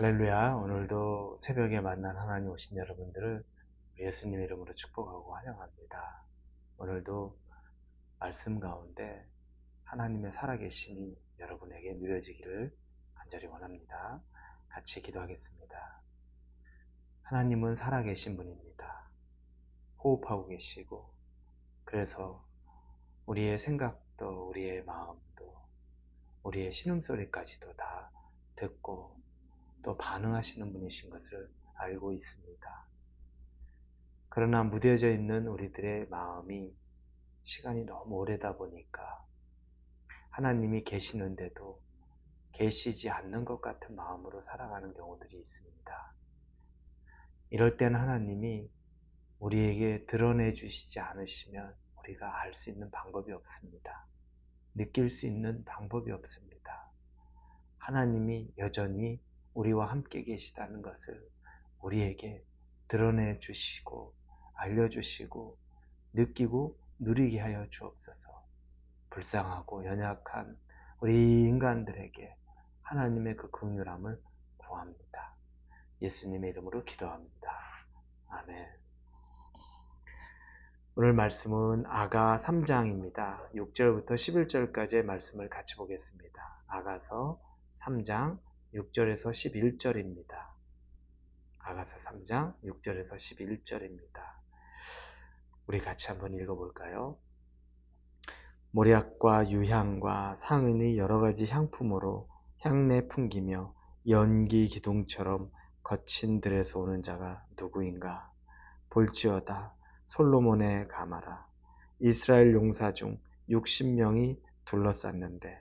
할렐루야. 오늘도 새벽에 만난 하나님 오신 여러분들을 예수님 이름으로 축복하고 환영합니다. 오늘도 말씀 가운데 하나님의 살아계심이 여러분에게 누려지기를 간절히 원합니다. 같이 기도하겠습니다. 하나님은 살아계신 분입니다. 호흡하고 계시고, 그래서 우리의 생각도 우리의 마음도 우리의 신음소리까지도 다 듣고 또 반응하시는 분이신 것을 알고 있습니다. 그러나 무뎌져 있는 우리들의 마음이 시간이 너무 오래다 보니까 하나님이 계시는데도 계시지 않는 것 같은 마음으로 살아가는 경우들이 있습니다. 이럴 때는 하나님이 우리에게 드러내 주시지 않으시면 우리가 알 수 있는 방법이 없습니다. 느낄 수 있는 방법이 없습니다. 하나님이 여전히 우리와 함께 계시다는 것을 우리에게 드러내 주시고 알려주시고 느끼고 누리게 하여 주옵소서. 불쌍하고 연약한 우리 인간들에게 하나님의 그 긍휼함을 구합니다. 예수님의 이름으로 기도합니다. 아멘. 오늘 말씀은 아가 3장입니다. 6절부터 11절까지의 말씀을 같이 보겠습니다. 아가서 3장 6절에서 11절입니다. 아가서 3장 6절에서 11절입니다. 우리 같이 한번 읽어볼까요? 모략과 유향과 상은의 여러 가지 향품으로 향내 풍기며 연기 기둥처럼 거친 들에서 오는 자가 누구인가? 볼지어다 솔로몬의 가마라. 이스라엘 용사 중 60명이 둘러쌌는데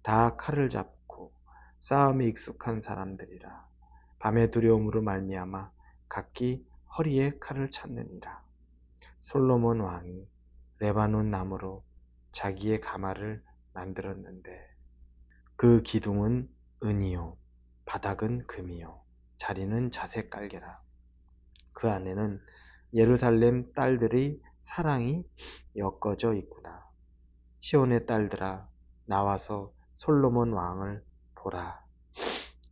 다 칼을 잡고 싸움에 익숙한 사람들이라. 밤의 두려움으로 말미암아 각기 허리에 칼을 찾느니라. 솔로몬 왕이 레바논 나무로 자기의 가마를 만들었는데 그 기둥은 은이요 바닥은 금이요 자리는 자색 깔개라. 그 안에는 예루살렘 딸들의 사랑이 엮어져 있구나. 시온의 딸들아 나와서 솔로몬 왕을 보라.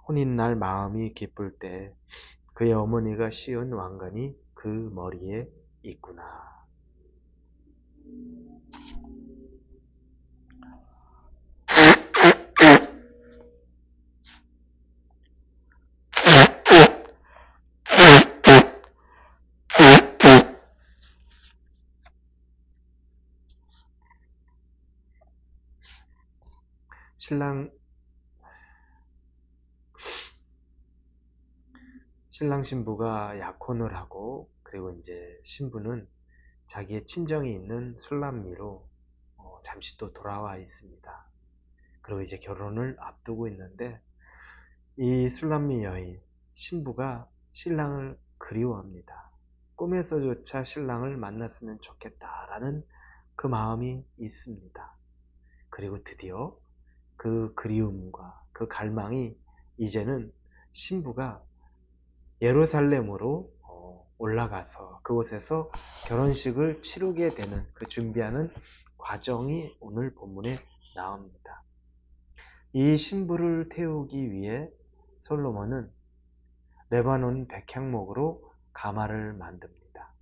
혼인날 마음이 기쁠 때 그의 어머니가 씌운 왕관이 그 머리에 있구나. 신랑 신부가 약혼을 하고 그리고 이제 신부는 자기의 친정이 있는 술람미로 잠시 또 돌아와 있습니다. 그리고 이제 결혼을 앞두고 있는데 이 술람미 여인 신부가 신랑을 그리워합니다. 꿈에서조차 신랑을 만났으면 좋겠다라는 그 마음이 있습니다. 그리고 드디어 그 그리움과 그 갈망이 이제는 신부가 예루살렘으로 올라가서 그곳에서 결혼식을 치르게 되는 그 준비하는 과정이 오늘 본문에 나옵니다. 이 신부를 태우기 위해 솔로몬은 레바논 백향목으로 가마를 만듭니다.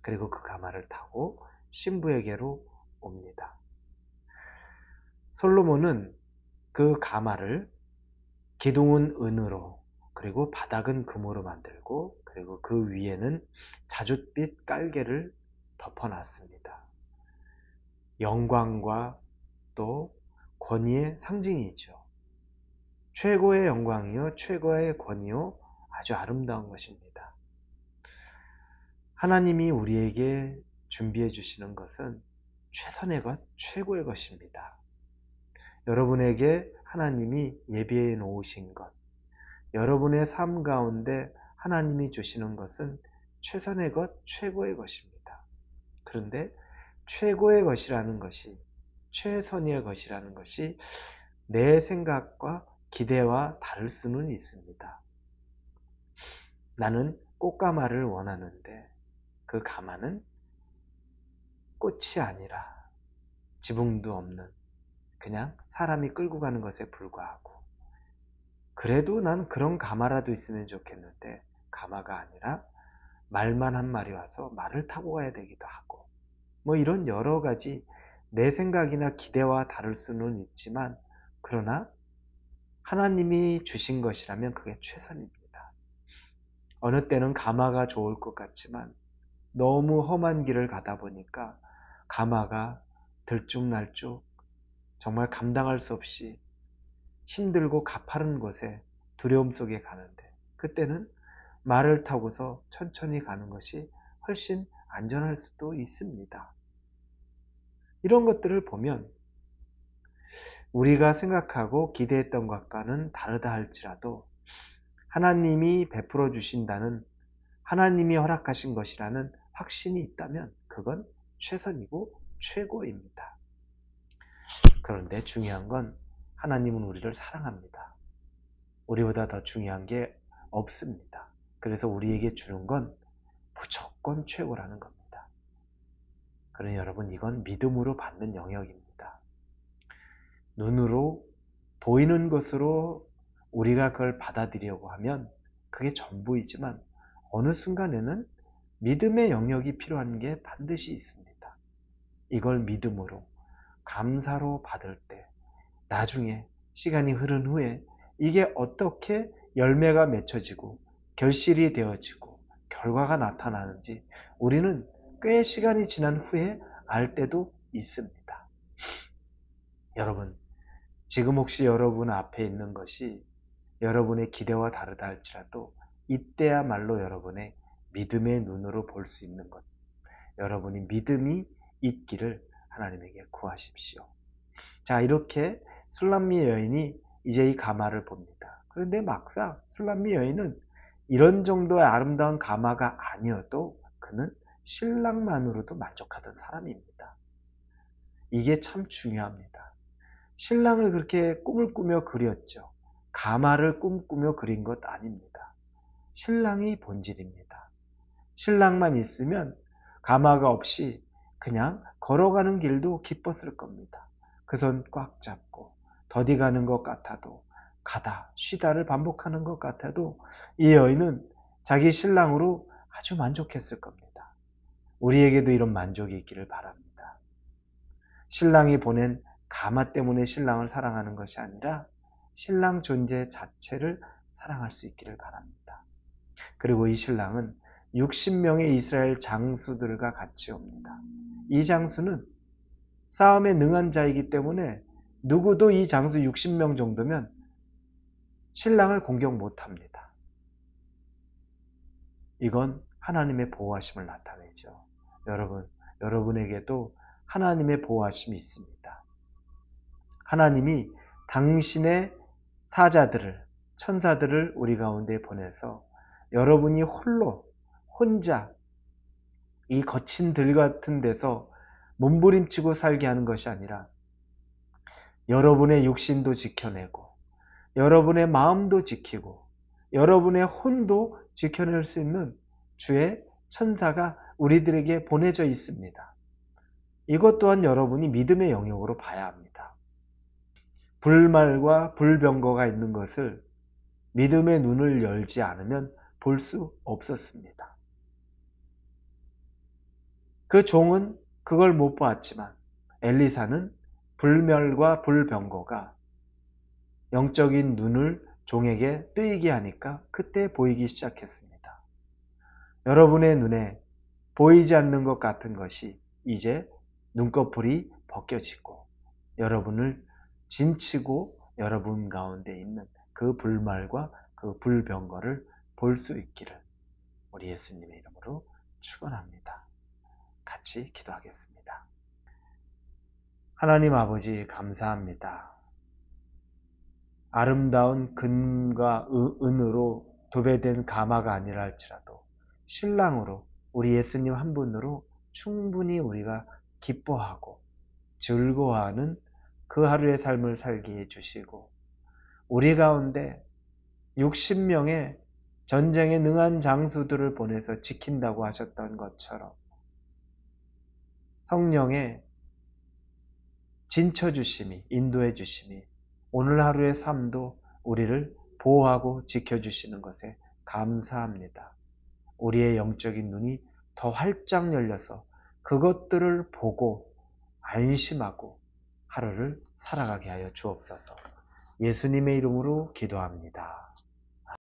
그리고 그 가마를 타고 신부에게로 옵니다. 솔로몬은 그 가마를 기둥은 은으로 그리고 바닥은 금으로 만들고 그리고 그 위에는 자줏빛 깔개를 덮어놨습니다. 영광과 또 권위의 상징이죠. 최고의 영광이요 최고의 권위요 아주 아름다운 것입니다. 하나님이 우리에게 준비해 주시는 것은 최선의 것, 최고의 것입니다. 여러분에게 하나님이 예비해 놓으신 것, 여러분의 삶 가운데 하나님이 주시는 것은 최선의 것, 최고의 것입니다. 그런데 최고의 것이라는 것이, 최선의 것이라는 것이 내 생각과 기대와 다를 수는 있습니다. 나는 꽃가마를 원하는데 그 가마는 꽃이 아니라 지붕도 없는 그냥 사람이 끌고 가는 것에 불과하고 그래도 난 그런 가마라도 있으면 좋겠는데 가마가 아니라 말만 한 마리 와서 말을 타고 가야 되기도 하고 뭐 이런 여러 가지 내 생각이나 기대와 다를 수는 있지만 그러나 하나님이 주신 것이라면 그게 최선입니다. 어느 때는 가마가 좋을 것 같지만 너무 험한 길을 가다 보니까 가마가 들쭉날쭉 정말 감당할 수 없이 힘들고 가파른 곳에 두려움 속에 가는데 그때는 말을 타고서 천천히 가는 것이 훨씬 안전할 수도 있습니다. 이런 것들을 보면 우리가 생각하고 기대했던 것과는 다르다 할지라도 하나님이 베풀어 주신다는 하나님이 허락하신 것이라는 확신이 있다면 그건 최선이고 최고입니다. 그런데 중요한 건 하나님은 우리를 사랑합니다. 우리보다 더 중요한 게 없습니다. 그래서 우리에게 주는 건 무조건 최고라는 겁니다. 그러니 여러분 이건 믿음으로 받는 영역입니다. 눈으로 보이는 것으로 우리가 그걸 받아들이려고 하면 그게 전부이지만 어느 순간에는 믿음의 영역이 필요한 게 반드시 있습니다. 이걸 믿음으로 감사로 받을 때 나중에 시간이 흐른 후에 이게 어떻게 열매가 맺혀지고 결실이 되어지고 결과가 나타나는지 우리는 꽤 시간이 지난 후에 알 때도 있습니다. 여러분, 지금 혹시 여러분 앞에 있는 것이 여러분의 기대와 다르다 할지라도 이때야말로 여러분의 믿음의 눈으로 볼 수 있는 것, 여러분이 믿음이 있기를 하나님에게 구하십시오. 자, 이렇게 술람미 여인이 이제 이 가마를 봅니다. 그런데 막상 술람미 여인은 이런 정도의 아름다운 가마가 아니어도 그는 신랑만으로도 만족하던 사람입니다. 이게 참 중요합니다. 신랑을 그렇게 꿈을 꾸며 그렸죠. 가마를 꿈꾸며 그린 것 아닙니다. 신랑이 본질입니다. 신랑만 있으면 가마가 없이 그냥 걸어가는 길도 기뻤을 겁니다. 그 손 꽉 잡고 더디 가는 것 같아도 가다 쉬다를 반복하는 것 같아도 이 여인은 자기 신랑으로 아주 만족했을 겁니다. 우리에게도 이런 만족이 있기를 바랍니다. 신랑이 보낸 가마 때문에 신랑을 사랑하는 것이 아니라 신랑 존재 자체를 사랑할 수 있기를 바랍니다. 그리고 이 신랑은 60명의 이스라엘 장수들과 같이 옵니다. 이 장수는 싸움에 능한 자이기 때문에 누구도 이 장수 60명 정도면 신랑을 공격 못합니다. 이건 하나님의 보호하심을 나타내죠. 여러분에게도 하나님의 보호하심이 있습니다. 하나님이 당신의 사자들을, 천사들을 우리 가운데 보내서 여러분이 혼자 이 거친 들 같은 데서 몸부림치고 살게 하는 것이 아니라 여러분의 육신도 지켜내고 여러분의 마음도 지키고 여러분의 혼도 지켜낼 수 있는 주의 천사가 우리들에게 보내져 있습니다. 이것 또한 여러분이 믿음의 영역으로 봐야 합니다. 불말과 불병거가 있는 것을 믿음의 눈을 열지 않으면 볼 수 없었습니다. 그 종은 그걸 못 보았지만 엘리사는 불멸과 불병거가 영적인 눈을 종에게 뜨이게 하니까 그때 보이기 시작했습니다. 여러분의 눈에 보이지 않는 것 같은 것이 이제 눈꺼풀이 벗겨지고 여러분을 진치고 여러분 가운데 있는 그 불말과 그 불병거를 볼 수 있기를 우리 예수님의 이름으로 축원합니다. 같이 기도하겠습니다. 하나님 아버지 감사합니다. 아름다운 금과 은으로 도배된 가마가 아니라 할지라도 신랑으로 우리 예수님 한 분으로 충분히 우리가 기뻐하고 즐거워하는 그 하루의 삶을 살게 해주시고 우리 가운데 60명의 전쟁에 능한 장수들을 보내서 지킨다고 하셨던 것처럼 성령의 진쳐주심이 인도해 주심이 오늘 하루의 삶도 우리를 보호하고 지켜주시는 것에 감사합니다. 우리의 영적인 눈이 더 활짝 열려서 그것들을 보고 안심하고 하루를 살아가게 하여 주옵소서. 예수님의 이름으로 기도합니다.